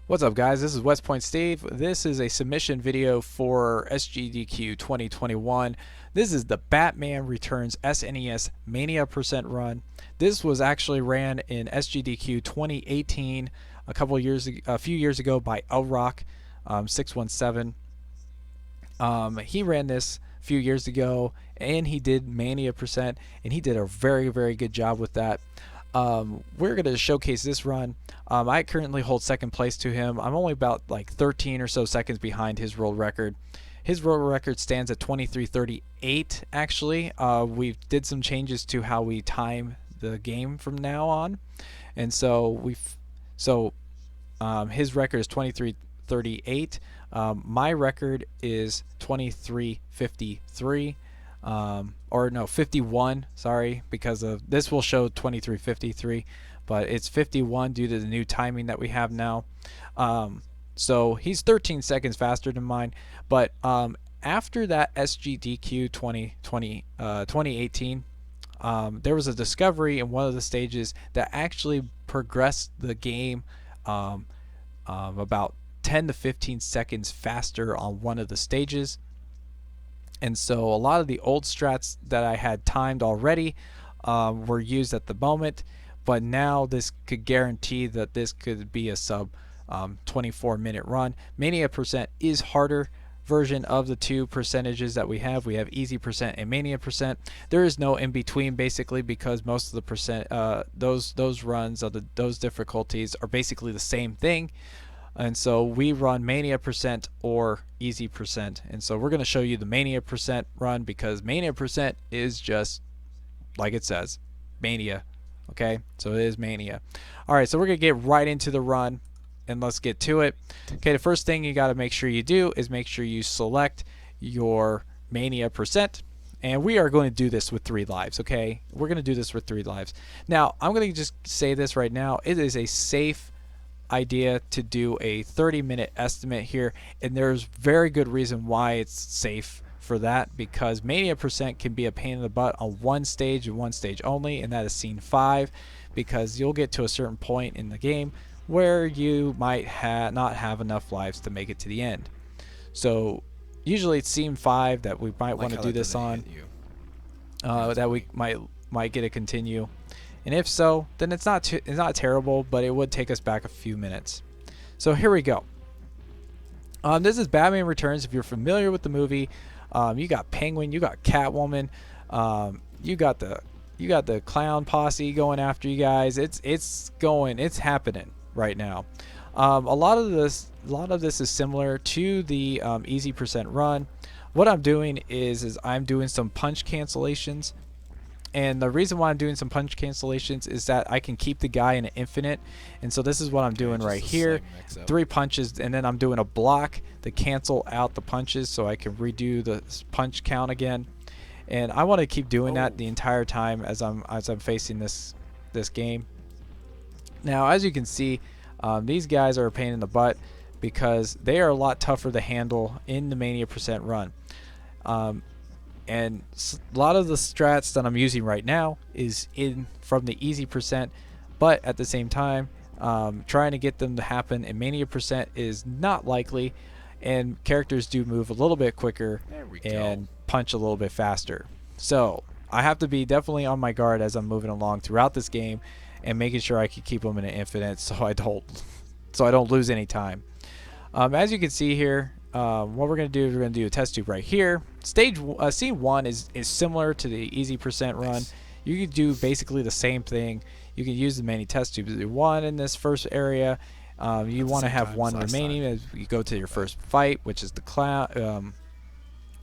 What's up, guys? This is Westpoint Steve. This is a submission video for SGDQ 2021. This is the Batman Returns SNES Mania percent run. This was actually ran in SGDQ 2018 a few years ago by Elrock 617. He ran this a few years ago, and he did Mania percent, and he did a very good job with that. We're going to showcase this run. I currently hold second place to him. I'm only about like 13 or so seconds behind his world record. His world record stands at 23:38 actually. We did some changes to how we time the game from now on. And so his record is 23:38. My record is 23:53. Or no, 51, sorry, because of this will show 23:53, but it's 51 due to the new timing that we have now. So he's 13 seconds faster than mine, but after that SGDQ 2018, there was a discovery in one of the stages that actually progressed the game about 10 to 15 seconds faster on one of the stages. And so a lot of the old strats that I had timed already were used at the moment, but now this could guarantee that this could be a sub 24-minute run. Mania percent is harder version of the two percentages that we have. We have easy percent and mania percent. There is no in between basically, because most of the percent those runs of those difficulties are basically the same thing. And so we run Mania percent or easy percent. And so we're going to show you the Mania percent run, because Mania percent is just like it says, Mania. Okay, so it is Mania. Alright, so we're going to get right into the run, and let's get to it. Okay, the first thing you got to make sure you do is make sure you select your Mania percent. And we are going to do this with 3 lives, okay? We're going to do this with 3 lives. Now, I'm going to just say this right now. It is a safe idea to do a 30-minute estimate here, and there's very good reason why it's safe for that, because Mania percent can be a pain in the butt on one stage and one stage only, and that is scene 5, because you'll get to a certain point in the game where you might not have enough lives to make it to the end. So usually it's scene 5 that we might want to do this on, that we might get a continue. And if so, then it's not terrible, but it would take us back a few minutes. So here we go. This is Batman Returns. If you're familiar with the movie, you got Penguin, you got Catwoman, you got the clown posse going after you guys. It's happening right now. A lot of this is similar to the easy percent run. What I'm doing is I'm doing some punch cancellations. And the reason why I'm doing some punch cancellations is that I can keep the guy in an infinite. And so this is what I'm doing right here. 3 punches, and then I'm doing a block to cancel out the punches so I can redo the punch count again. And I want to keep doing that the entire time as I'm facing this game. Now, as you can see, these guys are a pain in the butt because they are a lot tougher to handle in the Mania percent run. And a lot of the strats that I'm using right now is in from the easy percent, but at the same time, trying to get them to happen in Mania percent is not likely, and characters do move a little bit quicker and punch a little bit faster. So I have to be definitely on my guard as I'm moving along throughout this game, and making sure I can keep them in an infinite so I don't lose any time. As you can see here, what we're going to do is we're going to do a test tube right here. Scene 1 is similar to the easy percent run. You can do basically the same thing. You can use the many test tubes. Do 1 in this first area. You want to have 1 remaining as you go to your first fight, which is the clown,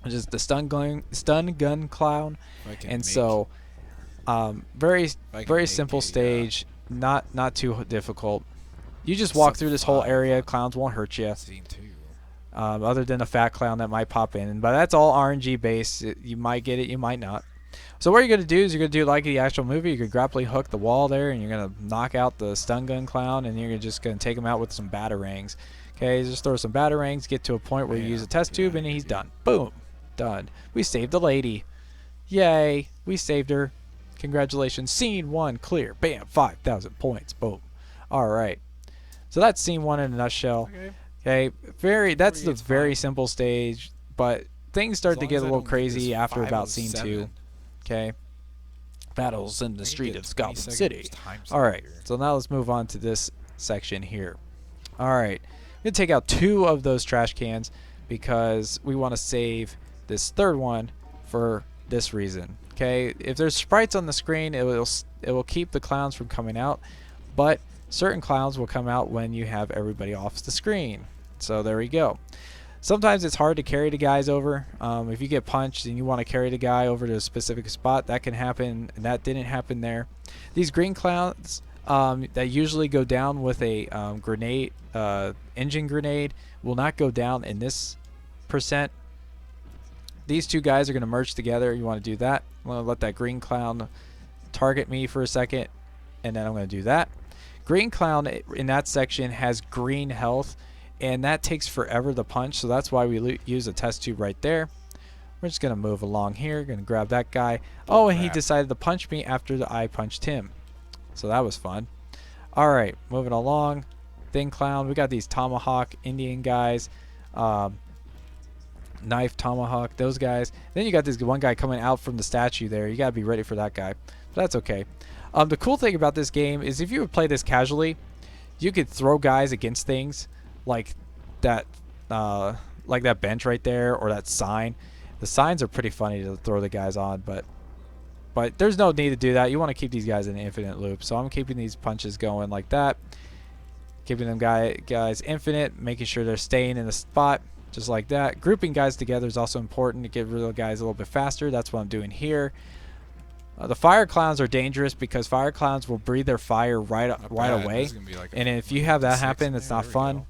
which is the stun gun clown. And so, very simple stage, not too difficult. You just walk through this whole area. Clowns won't hurt you. Other than a fat clown that might pop in, but that's all RNG based. You might get it, you might not. So what you're going to do is you're going to do like the actual movie. You're going to grappling hook the wall there, and you're going to knock out the stun gun clown, and you're just going to take him out with some batarangs. Okay, just throw some batarangs, get to a point where you use a test tube, and he's done. Boom, done. We saved the lady. Yay, we saved her. Congratulations. Scene 1 clear. Bam, 5,000 points. Boom. All right. So that's scene 1 in a nutshell. Okay, that's the very simple stage, but things start to get a little crazy after about scene 2. Okay, battles in the street of Gotham City. All right, so now let's move on to this section here. All right, I'm gonna take out 2 of those trash cans because we want to save this third one for this reason. Okay, if there's sprites on the screen, it will keep the clowns from coming out, but certain clowns will come out when you have everybody off the screen. So there we go. Sometimes it's hard to carry the guys over. If you get punched and you want to carry the guy over to a specific spot, that can happen, and that didn't happen there. These green clowns that usually go down with a grenade, engine grenade, will not go down in this percent. These 2 guys are going to merge together. You want to do that. I'm going to let that green clown target me for a second, and then I'm going to do that. Green clown in that section has green health, and that takes forever to punch, so that's why we use a test tube right there. We're just going to move along here. Going to grab that guy. Oh, and he decided to punch me after I punched him. So that was fun. All right, moving along. Thin clown. We got these tomahawk Indian guys. Knife, tomahawk, those guys. Then you got this one guy coming out from the statue there. You got to be ready for that guy. But that's okay. The cool thing about this game is if you would play this casually, you could throw guys against things like that bench right there or that sign. The signs are pretty funny to throw the guys on, but there's no need to do that. You want to keep these guys in an infinite loop. So I'm keeping these punches going like that. Keeping them guys infinite, making sure they're staying in the spot just like that. Grouping guys together is also important to get rid of the guys a little bit faster. That's what I'm doing here. The fire clowns are dangerous because fire clowns will breathe their fire right away. Like, and if you have that happen, it's not fun.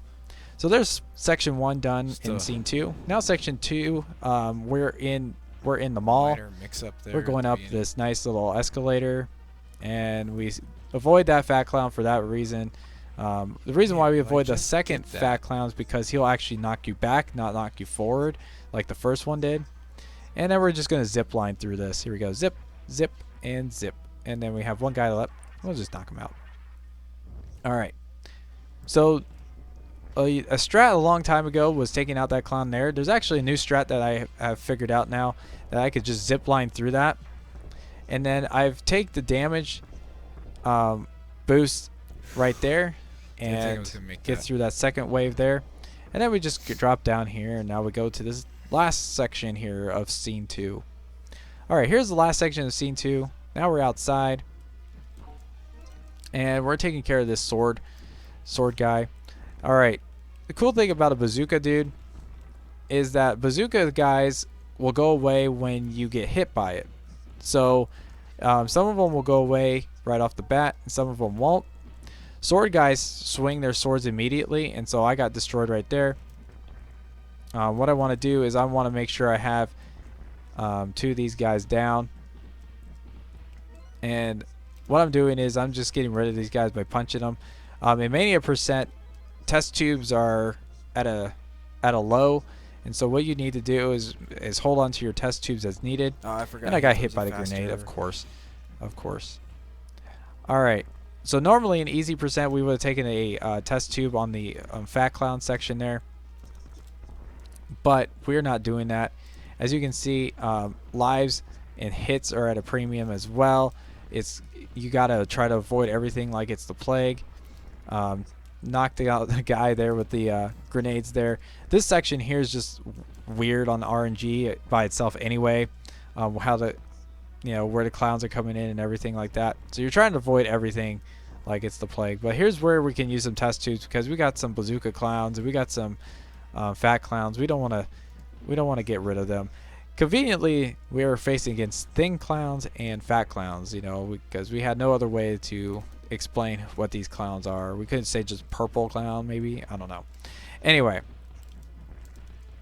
So there's section 1 done in scene 2. Now section 2, we're in the mall. We're going up this nice little escalator, and we avoid that fat clown for that reason. The reason why we avoid the second fat clown is because he'll actually knock you back, not knock you forward like the first one did. And then we're just going to zip line through this. Here we go. Zip, zip, and zip. And then we have one guy left. We'll just knock him out. All right. So a strat a long time ago was taking out that clown there. There's actually a new strat that I have figured out now that I could just zip line through that. And then I've take the damage boost right there and get through that second wave there. And then we just drop down here, and now we go to this last section here of scene 2. Alright, here's the last section of scene 2. Now we're outside, and we're taking care of this sword guy. Alright, the cool thing about a bazooka dude is that bazooka guys will go away when you get hit by it. So some of them will go away right off the bat, and some of them won't. Sword guys swing their swords immediately, and so I got destroyed right there. What I want to do is I want to make sure I have 2 of these guys down. And what I'm doing is I'm just getting rid of these guys by punching them. In Mania percent, test tubes are at a low, and so what you need to do is hold on to your test tubes as needed. Oh, I forgot. And I got hit by the grenade, of course. All right. So normally in easy percent, we would have taken a test tube on the fat clown section there, but we're not doing that. As you can see, lives and hits are at a premium as well. You gotta try to avoid everything like it's the plague. Knocked out the guy there with the grenades there. This section here is just weird on the RNG by itself anyway. How the where the clowns are coming in and everything like that. So you're trying to avoid everything like it's the plague. But here's where we can use some test tubes because we got some bazooka clowns and we got some fat clowns. We don't want to get rid of them. Conveniently, we are facing against thin clowns and fat clowns, because we had no other way to explain what these clowns are. We couldn't say just purple clown, maybe. I don't know. Anyway,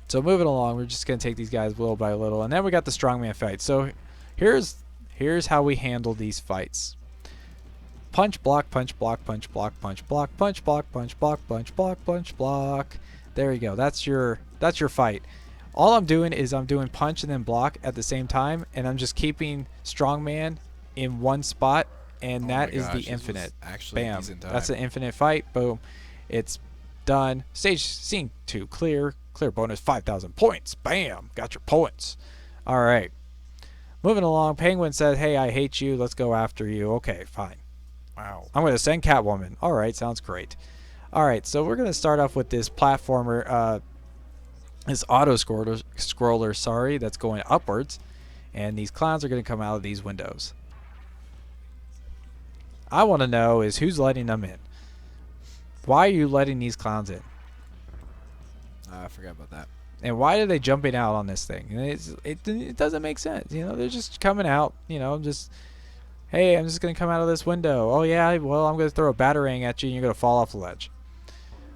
so moving along, we're just going to take these guys little by little. And then we got the strongman fight. So here's how we handle these fights. Punch, block, punch, block, punch, block, punch, block, punch, block, punch, block, punch, block, punch, block. There you go. That's your fight. All I'm doing is I'm doing punch and then block at the same time, and I'm just keeping strongman in one spot, and that is the infinite. Bam. That's an infinite fight. Boom. It's done. Stage scene 2 clear. Clear bonus 5,000 points. Bam! Got your points. All right. Moving along. Penguin says, "Hey, I hate you. Let's go after you." Okay, fine. Wow. I'm going to send Catwoman. All right, sounds great. All right, so we're going to start off with this platformer, this auto-scroller, sorry, that's going upwards. And these clowns are going to come out of these windows. I want to know is who's letting them in. Why are you letting these clowns in? I forgot about that. And why are they jumping out on this thing? It doesn't make sense. You know, they're just coming out, you know, just, hey, I'm just going to come out of this window. Oh, yeah, well, I'm going to throw a batarang at you and you're going to fall off the ledge.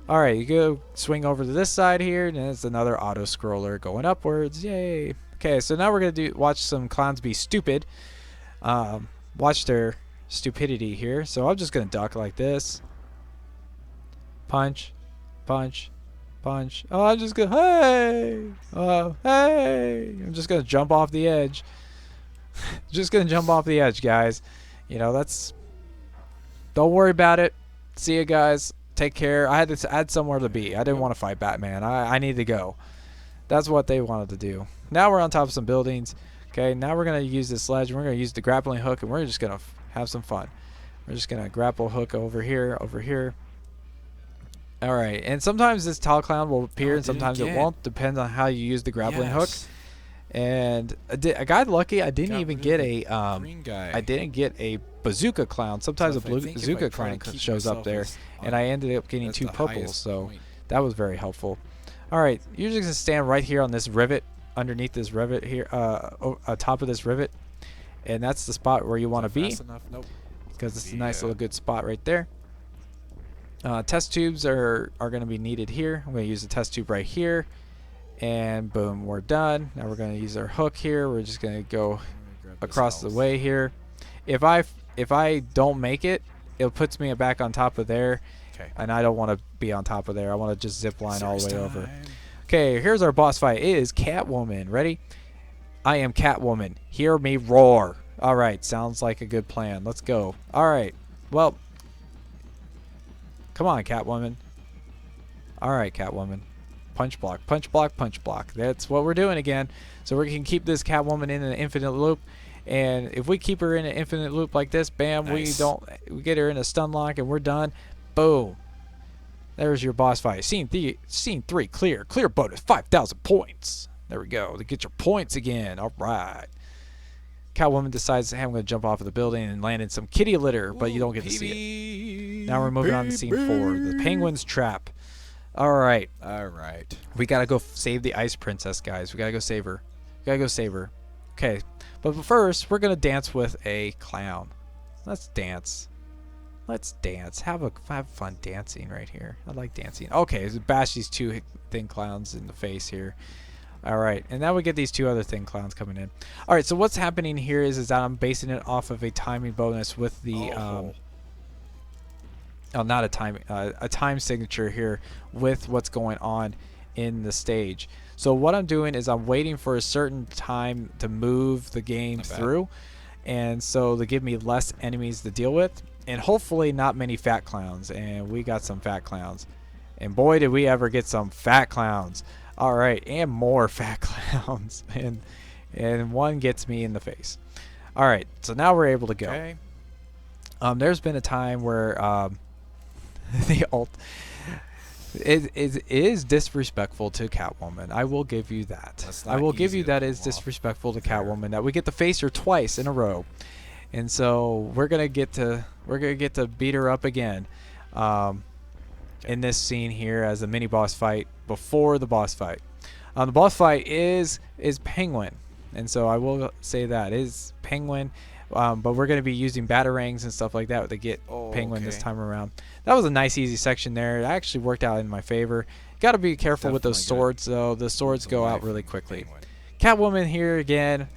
All right, you go swing over to this side here, and it's another auto-scroller going upwards. Yay. Okay, so now we're going to watch some clowns be stupid. Watch their stupidity here. So I'm just going to duck like this. Punch, punch, punch. Oh, I'm just going to, hey. Oh, hey. I'm just going to jump off the edge. Just going to jump off the edge, guys. You know, that's, don't worry about it. See you guys. Take care. I had somewhere to be. I didn't want to fight Batman. I need to go. That's what they wanted to do. Now we're on top of some buildings. Okay, now we're going to use this ledge. We're going to use the grappling hook, and we're just going to have some fun. We're just going to grapple hook over here, over here. All right, and sometimes this tall clown will appear, and sometimes it won't. Depends on how you use the grappling hook. And I got lucky. I didn't even get a I didn't get a bazooka clown. Sometimes a bazooka clown shows up there, and I ended up getting 2 purples. So that was very helpful. All right, you're just gonna stand right here on this rivet, underneath this rivet here, top of this rivet, and that's the spot where you want to be, because it's a nice little good spot right there. Test tubes are going to be needed here. I'm going to use a test tube right here. And boom, we're done. Now we're going to use our hook here. We're just going to go across the way here. If I don't make it, it puts me back on top of there. Okay. And I don't want to be on top of there. I want to just zip line all the way over. Okay, here's our boss fight. It is Catwoman. Ready? I am Catwoman. Hear me roar. All right, sounds like a good plan. Let's go. All right. Well, come on, Catwoman. All right, Catwoman. Punch block, punch block, punch block. That's what we're doing again. So we can keep this Catwoman in an infinite loop. And if we keep her in an infinite loop like this, bam, nice. we get her in a stun lock and we're done. Boom. There's your boss fight. Scene 3 clear. Clear bonus 5,000 points. There we go. To get your points again. All right. Catwoman decides, hey, I'm going to jump off of the building and land in some kitty litter, but you don't get to see it. Now we're moving on to scene 4, the Penguin's trap. All right. We got to go save the Ice Princess, guys. We got to go save her. Okay. But first, we're going to dance with a clown. Let's dance. Have fun dancing right here. I like dancing. Okay, so bash these 2 thin clowns in the face here. All right, and now we get these 2 other thin clowns coming in. All right, so what's happening here is that I'm basing it off of a timing bonus with the not a time signature here with what's going on in the stage. So what I'm doing is I'm waiting for a certain time to move the game through, and so to give me less enemies to deal with, and hopefully not many fat clowns. And we got some fat clowns, and boy did we ever get some fat clowns. All right, and more fat clowns, and one gets me in the face. All right, so now we're able to go. Okay. There's been a time where it is disrespectful to Catwoman. I will give you that. I will give you that is disrespectful to Catwoman that we get to face her twice in a row, and so we're gonna get to beat her up again. In this scene here as a mini boss fight before the boss fight. The boss fight is Penguin, and so I will say that is Penguin, but we're going to be using batarangs and stuff like that to get Penguin this time around. That was a nice easy section there. It actually worked out in my favor. Got to be careful with those swords though. The swords go out really quickly. Catwoman here again.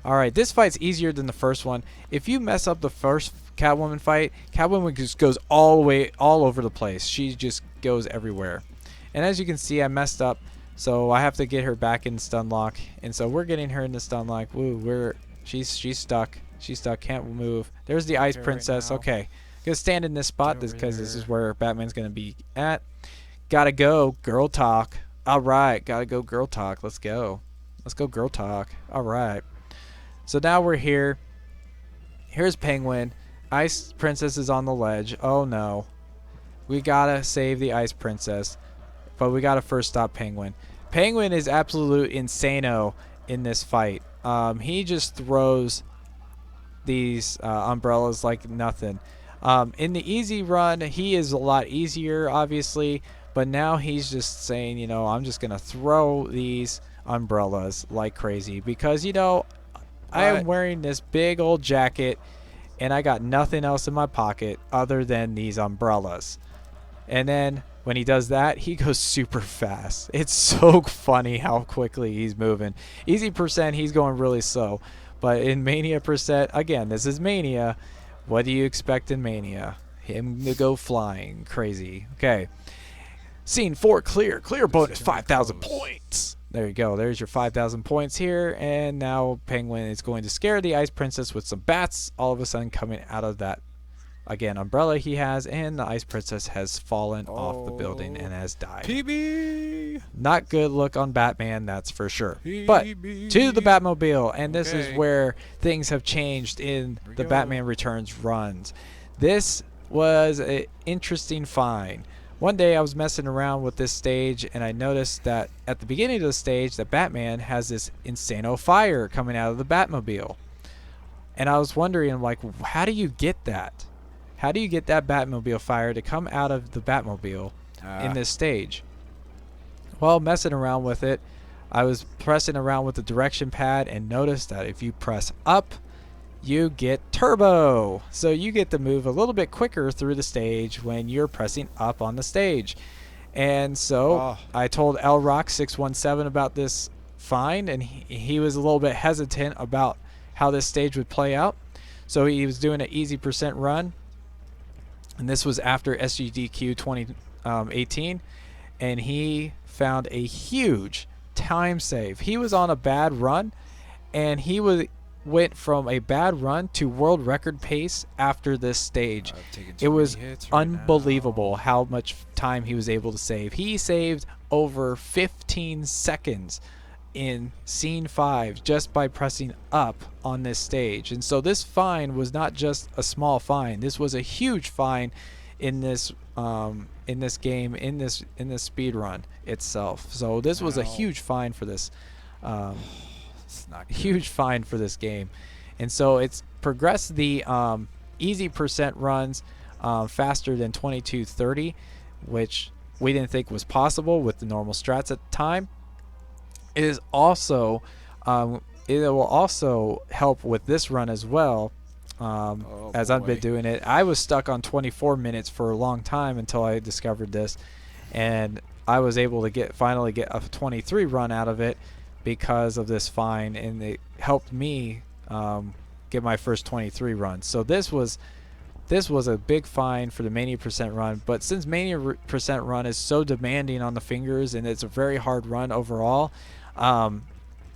All right, this fight's easier than the first one. If you mess up the first Catwoman fight, Catwoman just goes all over the place. She just goes everywhere. And as you can see, I messed up, so I have to get her back in stun lock. And so we're getting her in the stun lock. Woo, she's stuck. She's stuck. Can't move. There's the Ice Princess. Okay, Gonna stand in this spot Get over because this is there. where Batman's gonna be at. Gotta go, girl talk. All right, gotta go, girl talk. Let's go. Let's go, girl talk. All right. So now we're here. Here's Penguin. Ice Princess is on the ledge. Oh no. We gotta save the Ice Princess. But we gotta first stop Penguin. Penguin is absolute insano in this fight. He just throws these umbrellas like nothing. In the easy run, he is a lot easier, obviously. But now he's just saying, you know, I'm just gonna throw these umbrellas like crazy because, you know, I am What? wearing this big old jacket and I got nothing else in my pocket other than these umbrellas. And then when he does that, he goes super fast. It's so funny how quickly he's moving. Easy percent, he's going really slow. But in Mania percent, again, this is Mania. What do you expect in Mania? Him to go flying crazy. Okay. Scene 4 clear. Clear bonus This is gonna be 5,000 close. points. There you go. There's your 5,000 points here. And now Penguin is going to scare the Ice Princess with some bats. All of a sudden coming out of that, again, umbrella he has. And the Ice Princess has fallen off the building and has died. PB. Not good look on Batman, that's for sure. But to the Batmobile. And this is Okay. where things have changed in Here we the go. Batman Returns runs. This was an interesting find. One day I was messing around with this stage and I noticed that at the beginning of the stage that Batman has this insano fire coming out of the Batmobile. And I was wondering, I'm like, how do you get that? How do you get that Batmobile fire to come out of the Batmobile in this stage? Well, messing around with it, I was pressing around with the direction pad and noticed that if you press up, you get turbo. So you get to move a little bit quicker through the stage when you're pressing up on the stage. And so Oh. I told L Rock 617 about this find, and he was a little bit hesitant about how this stage would play out. So he was doing an easy percent run, and this was after SGDQ 2018, and he found a huge time save. He was on a bad run, and he went from a bad run to world record pace after this stage. I've taken It too was many hits right unbelievable now. how much time he was able to save. He saved over 15 seconds in scene 5 just by pressing up on this stage. And so this find was not just a small find. This was a huge find in this game, in this speed run itself. So this was a Now- huge find for this It's not good. huge find for this game. And so it's progressed the easy percent runs faster than 2230, which we didn't think was possible with the normal strats at the time. It is also it will also help with this run as well. As I've been boy. doing it, I was stuck on 24 minutes for a long time until I discovered this, and I was able to finally get a 23 run out of it because of this find, and it helped me get my first 23 run. So this was a big find for the Mania percent run. But since Mania percent run is so demanding on the fingers and it's a very hard run overall,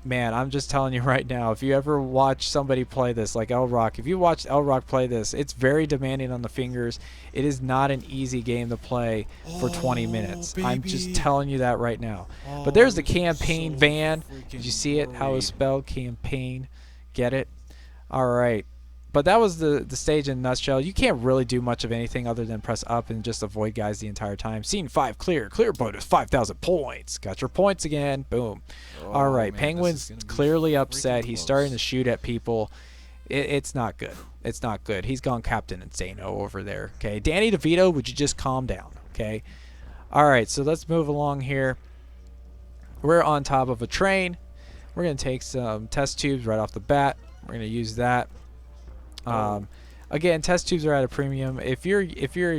man, I'm just telling you right now, if you ever watch somebody play this, like L Rock, if you watch L Rock play this, it's very demanding on the fingers. It is not an easy game to play for 20 minutes. I'm just baby. telling you that right now. Oh, But there's the this is campaign so van. freaking Did you see it? How it's great. spelled? Campaign. Get it? All right. But that was the stage in a nutshell. You can't really do much of anything other than press up and just avoid guys the entire time. Scene 5 clear. Clear bonus 5,000 points. Got your points again. Boom. All Oh, right. man, this Penguin's is gonna be clearly freaking upset. He's starting to close. shoot at people. It's not good. It's not good. He's gone Captain Insano over there. Okay. Danny DeVito, would you just calm down? Okay. All right. So let's move along here. We're on top of a train. We're going to take some test tubes right off the bat. We're going to use that. Again, test tubes are at a premium. If you're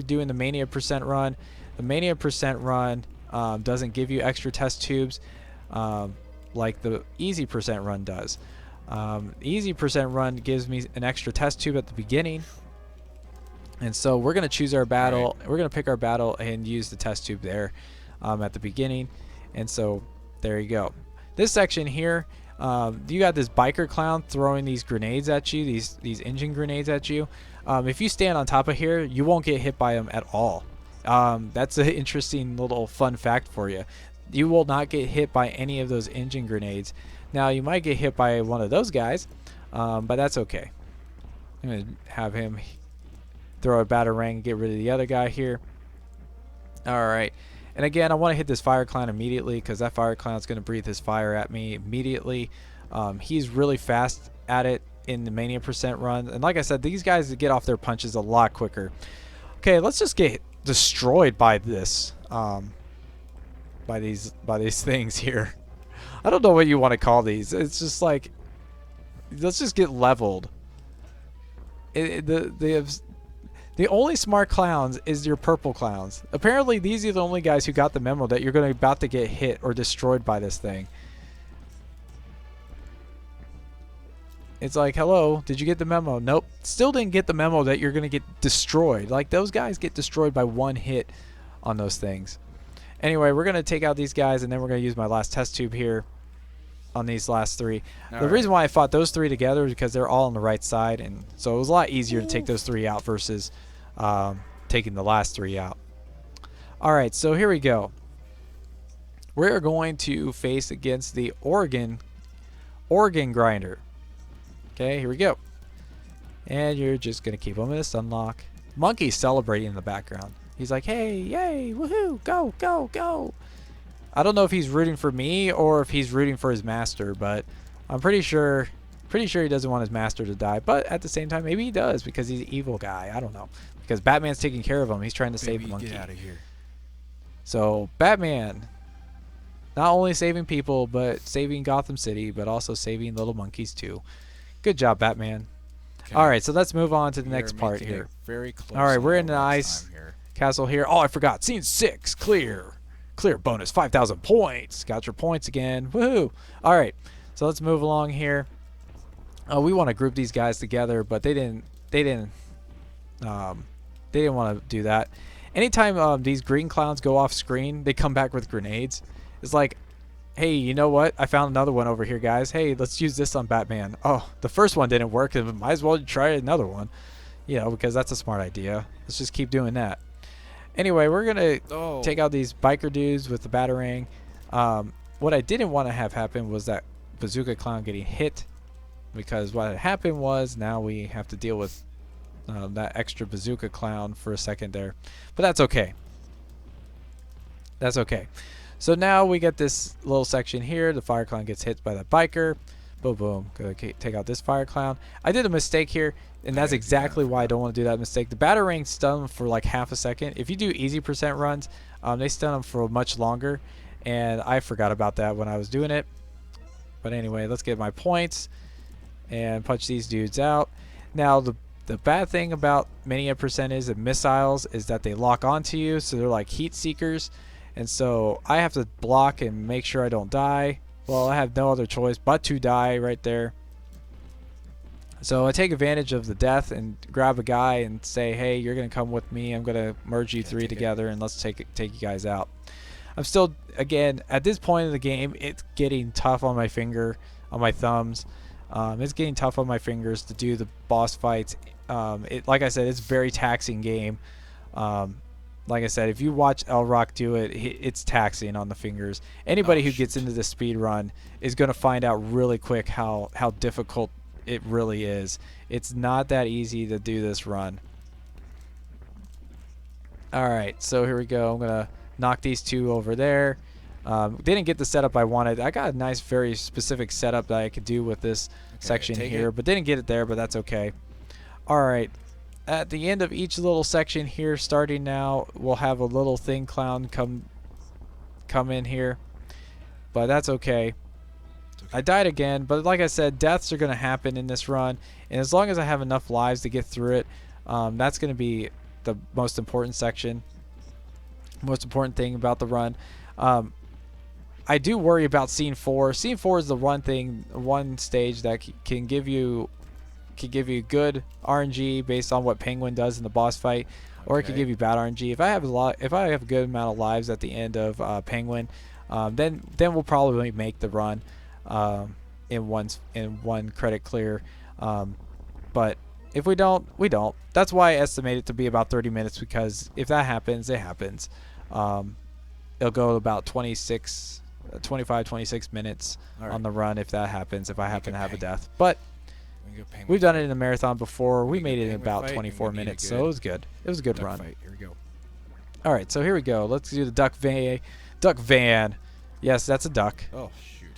doing the Mania percent run, the Mania percent run doesn't give you extra test tubes like the easy percent run does. Easy percent run gives me an extra test tube at the beginning, and so we're gonna choose our battle. We're gonna pick our battle and use the test tube there at the beginning, and so there you go. This section here. You got this biker clown throwing these grenades at you, these engine grenades at you. If you stand on top of here, you won't get hit by them at all. That's an interesting little fun fact for you. You will not get hit by any of those engine grenades. Now, you might get hit by one of those guys, but that's okay. I'm going to have him throw a batarang and get rid of the other guy here. Alright. And again, I want to hit this fire clown immediately because that fire clown is going to breathe his fire at me immediately. He's really fast at it in the Mania % run. And like I said, these guys get off their punches a lot quicker. Okay, let's just get destroyed by this. By these things here. I don't know what you want to call these. It's just like, let's just get leveled. The only smart clowns is your purple clowns. Apparently, these are the only guys who got the memo that you're going to about to get hit or destroyed by this thing. It's like, hello, did you get the memo? Nope. Still didn't get the memo that you're going to get destroyed. Like, those guys get destroyed by one hit on those things. Anyway, we're going to take out these guys, and then we're going to use my last test tube here on these last three. The reason why I fought those three together is because they're all on the right side, and so it was a lot easier to take those three out versus taking the last three out. Alright, so here we go. We're going to face against the Oregon Grinder. Okay, here we go. And you're just going to keep him in a stun lock. Monkey's celebrating in the background. He's like, hey, yay, woohoo, go, go, go. I don't know if he's rooting for me or if he's rooting for his master, but I'm pretty sure he doesn't want his master to die. But at the same time, maybe he does because he's an evil guy. I don't know. Because Batman's taking care of him. He's trying to save the monkey. Get out of here. So Batman, not only saving people, but saving Gotham City, but also saving little monkeys too. Good job, Batman. Okay. All right, so let's move on to the next part here. Very close. All right, we're in the ice castle here. Oh, I forgot. Scene 6, clear. Clear bonus, 5,000 points. Got your points again. Woohoo! All right, so let's move along here. We want to group these guys together, but they didn't want to do that. Anytime these green clowns go off screen, they come back with grenades. It's like, hey, you know what? I found another one over here, guys. Hey, let's use this on Batman. Oh, the first one didn't work, and might as well try another one. You know, because that's a smart idea. Let's just keep doing that. Anyway, we're going to take out these biker dudes with the batarang. What I didn't want to have happen was that bazooka clown getting hit. Because what had happened was now we have to deal with that extra bazooka clown for a second there. But that's okay. That's okay. So now we get this little section here. The fire clown gets hit by that biker. Boom, boom. Gonna take out this fire clown. I did a mistake here, and that's exactly why I don't want to do that mistake. The batarang stun them for like half a second. If you do easy % runs, they stun them for much longer, and I forgot about that when I was doing it. But anyway, let's get my points and punch these dudes out. Now, the bad thing about Mania % and missiles is that they lock onto you, so they're like heat seekers. And so I have to block and make sure I don't die. Well, I have no other choice but to die right there. So I take advantage of the death and grab a guy and say, hey, you're going to come with me. I'm going to merge you three together and let's take you guys out. I'm still, again, at this point in the game, it's getting tough on my finger, on my thumbs. It's getting tough on my fingers to do the boss fights. Like I said, it's a very taxing game. Like I said, if you watch El Rock do it, it's taxing on the fingers. Anybody who gets into the speed run is going to find out really quick how difficult it really is. It's not that easy to do this run. Alright, so here we go. I'm going to knock these two over there. Didn't get the setup I wanted. I got a nice, very specific setup that I could do with this section here, but didn't get it there, but that's okay. Alright. At the end of each little section here, starting now, we'll have a little thing clown come in here, but that's okay. I died again, but like I said, deaths are going to happen in this run, and as long as I have enough lives to get through it, that's going to be the most important section, most important thing about the run. I do worry about scene 4. Scene 4 is the one stage that can give you good RNG based on what Penguin does in the boss fight, or it could give you bad RNG. If I have a good amount of lives at the end of Penguin, then we'll probably make the run in one credit clear. But If we don't, we don't. That's why I estimate it to be about 30 minutes, because if that happens, it happens. It'll go about 25, 26 minutes on the run if that happens, if I happen to have a death. But we've done it in a marathon before. We made it in about 24 minutes, so it was good. It was a good run. Here we go. All right, so here we go. Let's do the duck van. Duck van. Yes, that's a duck. Oh, shoot.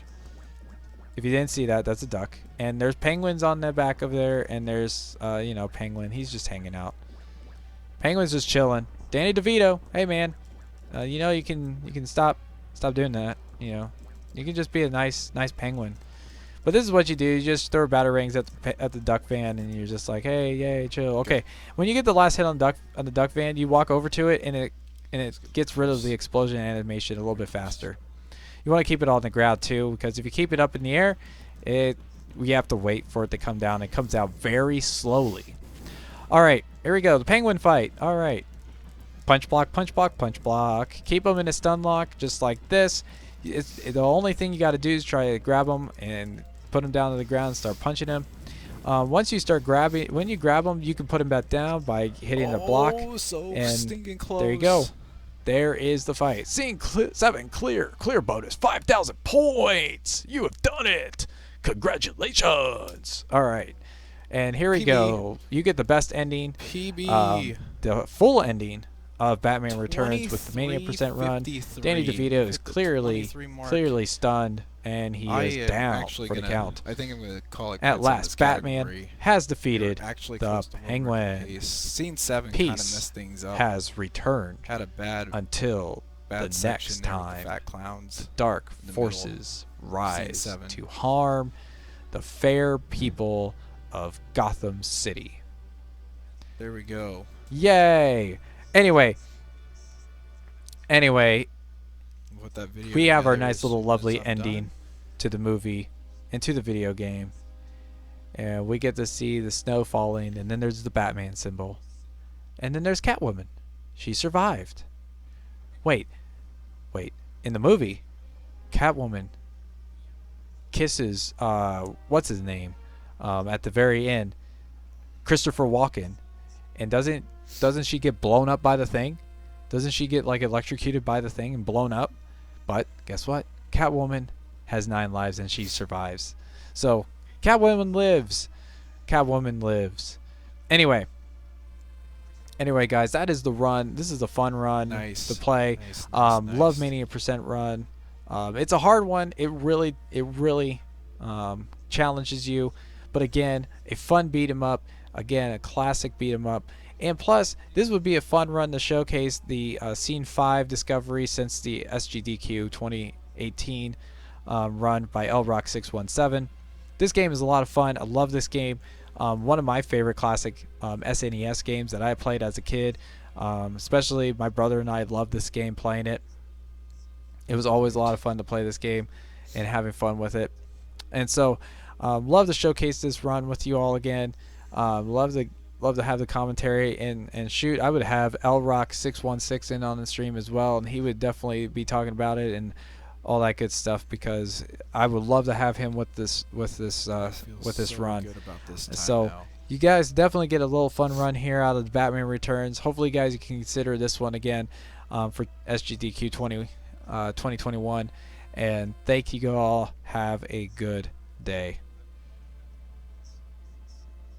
If you didn't see that, that's a duck. And there's penguins on the back of there, and there's, Penguin. He's just hanging out. Penguin's just chilling. Danny DeVito, hey man, you can stop doing that. You can just be a nice penguin. But this is what you do. You just throw batarangs at the duck van, and you're just like, hey, yay, chill. Okay, when you get the last hit on the duck van, you walk over to it, and it gets rid of the explosion animation a little bit faster. You want to keep it on the ground too, because if you keep it up in the air, we have to wait for it to come down. It comes down very slowly. All right, here we go. The penguin fight. All right. Punch block, punch block, punch block. Keep them in a stun lock, just like this. The only thing you got to do is try to grab them and put them down to the ground and start punching them. Once you start grabbing, when you grab them, you can put them back down by hitting the block. So and stinking close. There you go. There is the fight. Scene 7 clear. Clear bonus 5,000 points. You have done it. Congratulations. All right. And here we go. You get the best ending. PB. The full ending of Batman Returns with the Mania % run. Danny DeVito is clearly stunned, and he is down for the count. I think I'm going to call it At last, Batman has defeated the Penguin. Scene 7 kind of Peace messed things up. has returned Had a bad until the next time fat clowns. the dark forces rise to harm the fair people of Gotham City. There we go. Yay! Anyway, What that video we have our together nice little lovely is ending undone. to the movie and to the video game. And we get to see the snow falling, and then there's the Batman symbol. And then there's Catwoman. She survived. Wait. In the movie, Catwoman kisses, what's his name? At the very end, Christopher Walken. And doesn't she get blown up by the thing? Doesn't she get like electrocuted by the thing and blown up? But guess what? Catwoman has 9 lives and she survives. So Catwoman lives. Catwoman lives. Anyway, guys, that is the run. This is a fun run to play. Nice. Love Mania % run. It's a hard one. It really challenges you. But again, a fun beat 'em up. Again, a classic beat 'em up. And plus, this would be a fun run to showcase the Scene 5 discovery since the SGDQ 2018 run by LRock617. This game is a lot of fun. I love this game. One of my favorite classic SNES games that I played as a kid. Especially my brother and I loved this game, playing it. It was always a lot of fun to play this game and having fun with it. And so, love to showcase this run with you all again. Love to have the commentary and shoot. I would have LRock616 in on the stream as well, and he would definitely be talking about it and all that good stuff, because I would love to have him with this run. Good about this time So now. you guys definitely get a little fun run here out of the Batman Returns. Hopefully, guys, you can consider this one again for SGDQ 2021. And thank you all. Have a good day.